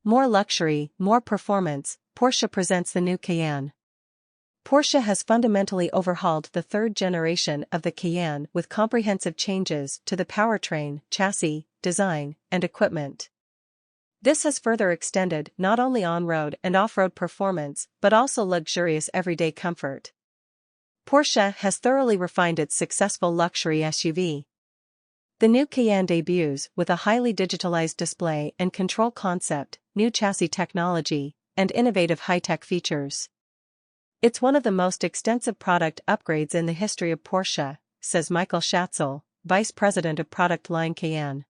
More luxury, more performance, Porsche presents the new Cayenne. Porsche has fundamentally overhauled the third generation of the Cayenne with comprehensive changes to the powertrain, chassis, design, and equipment. This has further extended not only on-road and off-road performance but also luxurious everyday comfort. Porsche has thoroughly refined its successful luxury SUV. The new Cayenne debuts with a highly digitalized display and control concept, new chassis technology, and innovative high-tech features. It's one of the most extensive product upgrades in the history of Porsche, says Michael Schatzel, Vice President of Product Line Cayenne.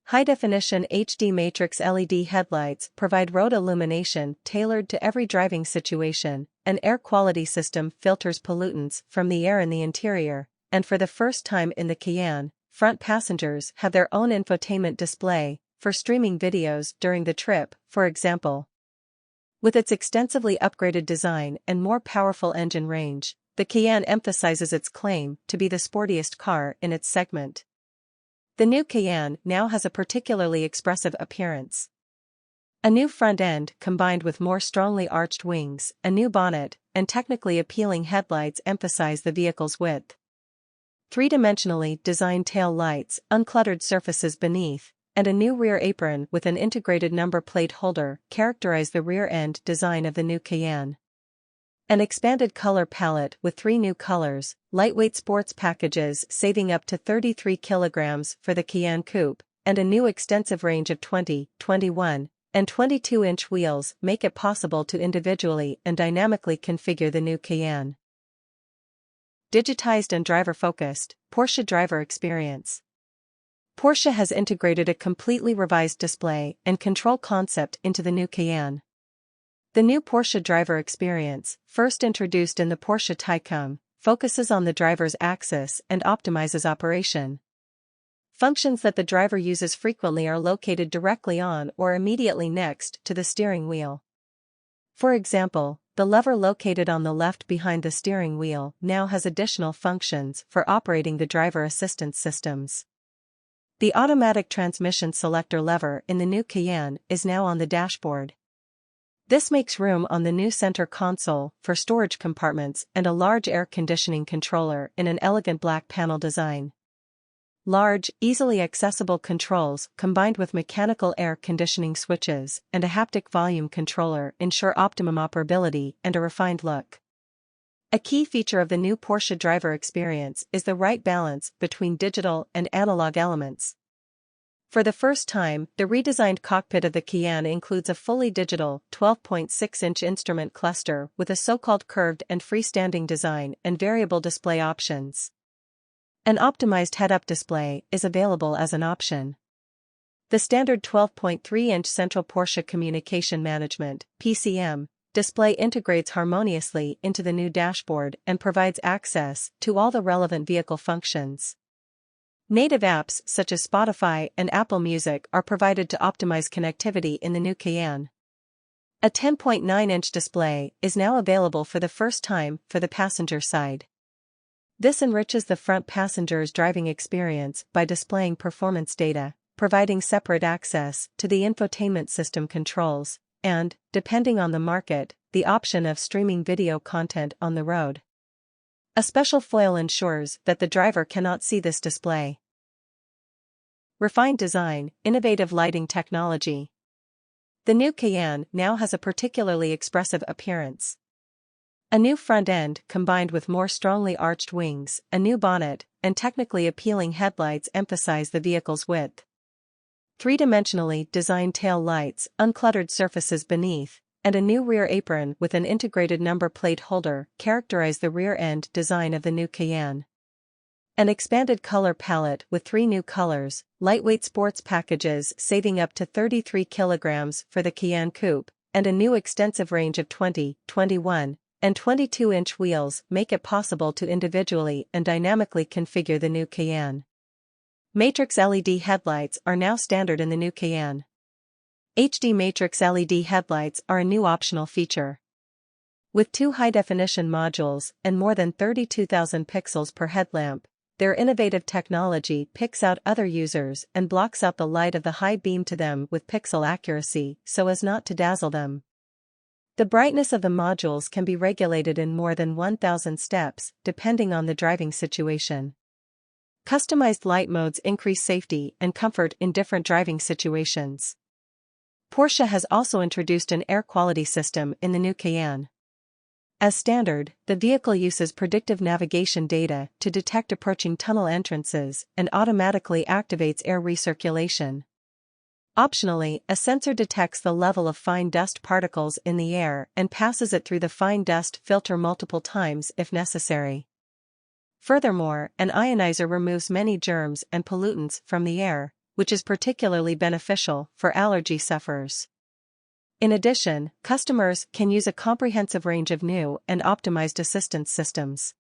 High-definition HD matrix LED headlights provide road illumination tailored to every driving situation. An air quality system filters pollutants from the air in the interior, and for the first time in the Cayenne, front passengers have their own infotainment display for streaming videos during the trip, for example. With its extensively upgraded design and more powerful engine range, the Cayenne emphasizes its claim to be the sportiest car in its segment. The new Cayenne now has a particularly expressive appearance. A new front end combined with more strongly arched wings, a new bonnet, and technically appealing headlights emphasize the vehicle's width. Three-dimensionally designed tail lights, uncluttered surfaces beneath, and a new rear apron with an integrated number plate holder characterize the rear-end design of the new Cayenne. An expanded color palette with 3 new colors, lightweight sports packages saving up to 33 kilograms for the Cayenne Coupe, and a new extensive range of 20, 21, and 22-inch wheels make it possible to individually and dynamically configure the new Cayenne. Digitized and driver-focused, Porsche driver experience. Porsche has integrated a completely revised display and control concept into the new Cayenne. The new Porsche driver experience, first introduced in the Porsche Taycan, focuses on the driver's axis and optimizes operation. Functions that the driver uses frequently are located directly on or immediately next to the steering wheel. For example, the lever located on the left behind the steering wheel now has additional functions for operating the driver assistance systems. The automatic transmission selector lever in the new Cayenne is now on the dashboard. This makes room on the new center console for storage compartments and a large air conditioning controller in an elegant black panel design. Large, easily accessible controls combined with mechanical air conditioning switches and a haptic volume controller ensure optimum operability and a refined look. A key feature of the new Porsche driver experience is the right balance between digital and analog elements. For the first time, the redesigned cockpit of the Cayenne includes a fully digital 12.6-inch instrument cluster with a so-called curved and freestanding design and variable display options. An optimized head-up display is available as an option. The standard 12.3-inch Central Porsche Communication Management (PCM) display integrates harmoniously into the new dashboard and provides access to all the relevant vehicle functions. Native apps such as Spotify and Apple Music are provided to optimize connectivity in the new Cayenne. A 10.9-inch display is now available for the first time for the passenger side. This enriches the front passenger's driving experience by displaying performance data, providing separate access to the infotainment system controls, and, depending on the market, the option of streaming video content on the road. A special foil ensures that the driver cannot see this display. Refined design, innovative lighting technology. The new Cayenne now has a particularly expressive appearance. A new front end combined with more strongly arched wings, a new bonnet, and technically appealing headlights emphasize the vehicle's width. Three-dimensionally designed tail lights, uncluttered surfaces beneath, and a new rear apron with an integrated number plate holder characterize the rear-end design of the new Cayenne. An expanded color palette with 3 new colors, lightweight sports packages saving up to 33 kilograms for the Cayenne Coupe, and a new extensive range of 20, 21, and 22-inch wheels make it possible to individually and dynamically configure the new Cayenne. Matrix LED headlights are now standard in the new Cayenne. HD matrix LED headlights are a new optional feature. With 2 high-definition modules and more than 32,000 pixels per headlamp, their innovative technology picks out other users and blocks out the light of the high beam to them with pixel accuracy so as not to dazzle them. The brightness of the modules can be regulated in more than 1,000 steps, depending on the driving situation. Customized light modes increase safety and comfort in different driving situations. Porsche has also introduced an air quality system in the new Cayenne. As standard, the vehicle uses predictive navigation data to detect approaching tunnel entrances and automatically activates air recirculation. Optionally, a sensor detects the level of fine dust particles in the air and passes it through the fine dust filter multiple times if necessary. Furthermore, an ionizer removes many germs and pollutants from the air, which is particularly beneficial for allergy sufferers. In addition, customers can use a comprehensive range of new and optimized assistance systems.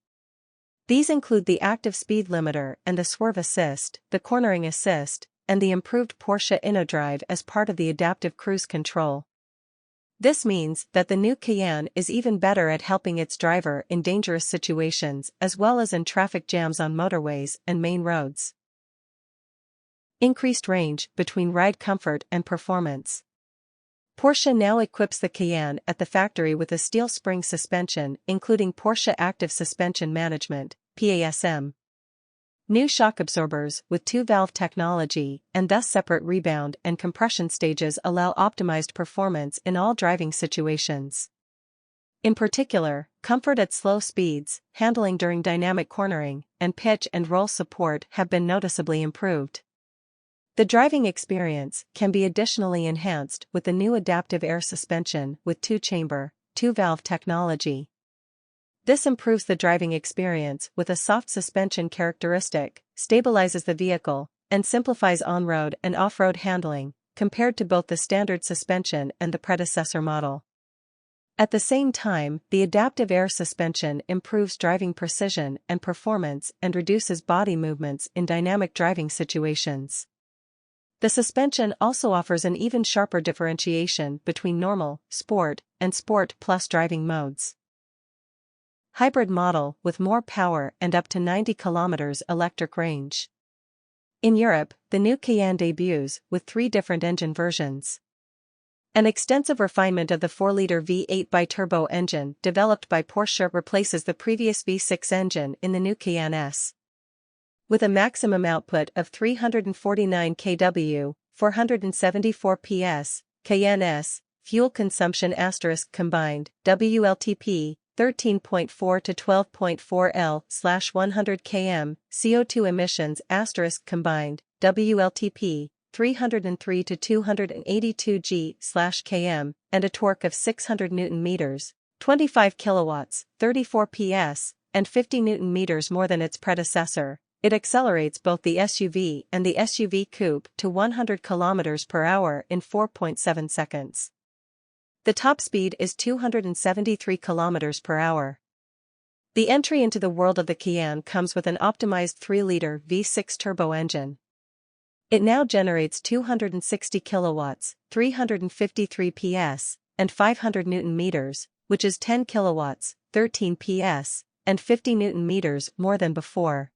These include the active speed limiter and the swerve assist, the cornering assist, and the improved Porsche InnoDrive as part of the adaptive cruise control. This means that the new Cayenne is even better at helping its driver in dangerous situations as well as in traffic jams on motorways and main roads. Increased range between ride comfort and performance. Porsche now equips the Cayenne at the factory with a steel spring suspension including Porsche Active Suspension Management, PASM. New shock absorbers with two-valve technology and thus separate rebound and compression stages allow optimized performance in all driving situations. In particular, comfort at slow speeds, handling during dynamic cornering, and pitch and roll support have been noticeably improved. The driving experience can be additionally enhanced with the new adaptive air suspension with two-chamber, two-valve technology. This improves the driving experience with a soft suspension characteristic, stabilizes the vehicle, and simplifies on-road and off-road handling, compared to both the standard suspension and the predecessor model. At the same time, the adaptive air suspension improves driving precision and performance and reduces body movements in dynamic driving situations. The suspension also offers an even sharper differentiation between normal, sport, and Sport Plus driving modes. Hybrid model with more power and up to 90 km electric range. In Europe, the new Cayenne debuts with 3 different engine versions. An extensive refinement of the 4-liter V8 biturbo engine developed by Porsche replaces the previous V6 engine in the new Cayenne S. With a maximum output of 349 kW, 474 PS, Cayenne S, fuel consumption * combined, WLTP, 13.4 to 12.4 L/100 km, CO2 emissions * combined, WLTP, 303 to 282 G/km, and a torque of 600 Nm, 25 kW, 34 PS, and 50 Nm more than its predecessor. It accelerates both the SUV and the SUV coupe to 100 km/h in 4.7 seconds. The top speed is 273 km/h. The entry into the world of the Cayenne comes with an optimized 3-liter V6 turbo engine. It now generates 260 kilowatts, 353 PS, and 500 Nm, which is 10 kilowatts, 13 PS, and 50 Nm more than before.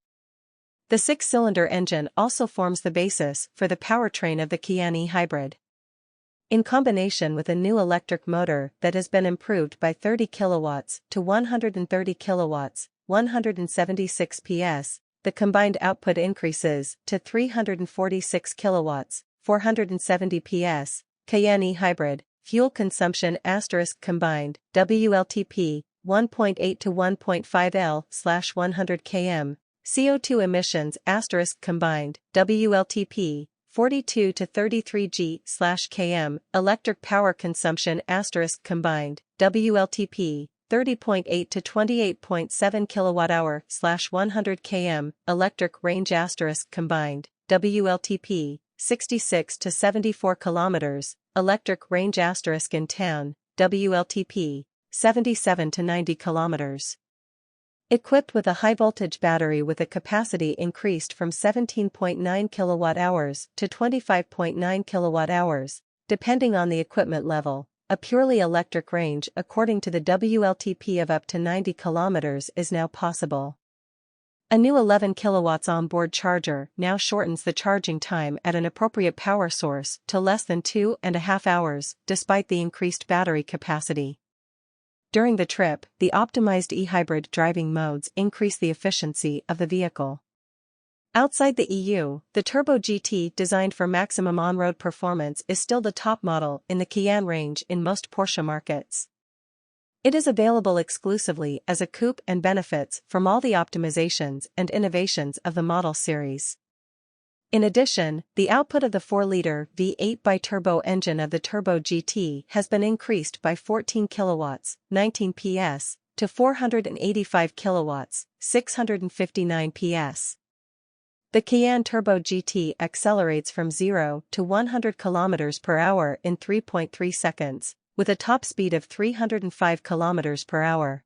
The 6-cylinder engine also forms the basis for the powertrain of the Cayenne e-hybrid. In combination with a new electric motor that has been improved by 30 kilowatts to 130 kilowatts, 176 PS, the combined output increases to 346 kilowatts, 470 PS, Cayenne e-hybrid, fuel consumption * combined, WLTP, 1.8 to 1.5 L/100 km, CO2 emissions * combined, WLTP, 42 to 33 G/km, electric power consumption * combined, WLTP, 30.8 to 28.7 kWh/100 km, electric range * combined, WLTP, 66 to 74 km, electric range * in town, WLTP, 77 to 90 km. Equipped with a high-voltage battery with a capacity increased from 17.9 kWh to 25.9 kWh, depending on the equipment level, a purely electric range according to the WLTP of up to 90 km is now possible. A new 11 kilowatts onboard charger now shortens the charging time at an appropriate power source to less than 2.5 hours, despite the increased battery capacity. During the trip, the optimized e-hybrid driving modes increase the efficiency of the vehicle. Outside the EU, the Turbo GT designed for maximum on-road performance is still the top model in the Cayenne range in most Porsche markets. It is available exclusively as a coupe and benefits from all the optimizations and innovations of the model series. In addition, the output of the 4-liter V8 bi-turbo engine of the Turbo GT has been increased by 14 kilowatts, 19 PS, to 485 kilowatts, 659 PS. The Cayenne Turbo GT accelerates from 0 to 100 km per hour in 3.3 seconds, with a top speed of 305 km per hour.